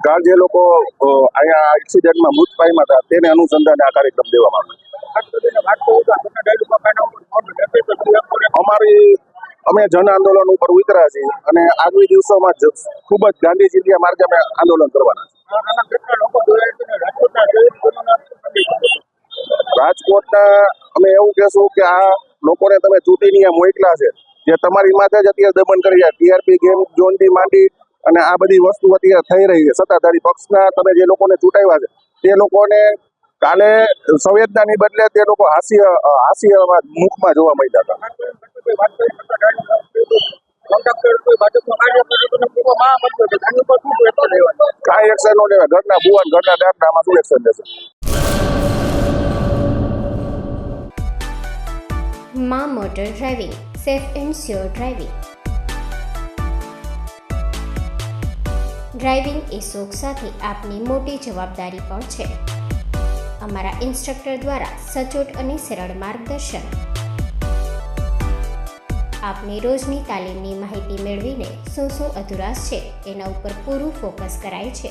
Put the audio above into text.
કારણ જે લોકો અહીંયા એક્સિડન્ટમાં મૃત પામ્યા હતા તેને અનુસંધાને આ કાર્યક્રમ દેવામાં આવ્યો. અમે જન આંદોલન ઉપર ઉતર્યા છીએ અને આગામી દિવસોમાં ખૂબ જ ગાંધી ચિંધ્યા માર્ગે અમે આંદોલન કરવાના છે. રાજકોટના અમે એવું કહેશું કે આ લોકોને તમે ચૂંટીને મોકલા છે જે તમારી માથે જ અત્યારે દમન કરી રહ્યા ટીઆરપી ગેમ ઝોનથી માંડી અને આ બધી વસ્તુ અત્યારે થઈ રહી છે. સત્તાધારી પક્ષના તમે જે લોકોને ચૂંટાવ્યા છે તે લોકોને કાલે સંવેદનાની બદલે તે લોકો હાસ્ય મુખમાં જોવા મળ્યા હતા. કાંઈ એક્શન નો લેવાય. ઘરના બુવાન ઘરના દાદા આમાં શું એક્શન લેશે? માં motor driving, safe and sure driving. Driving એ શોખ સાથે આપની મોટી જવાબદારી પણ છે. અમારા ઇન્સ્ટ્રક્ટર દ્વારા સચોટ અને સરળ માર્ગદર્શન. આપની રોજની તાલીમની માહિતી મેળવીને શું અધુરાશ છે એના ઉપર પૂરું ફોકસ કરાય છે.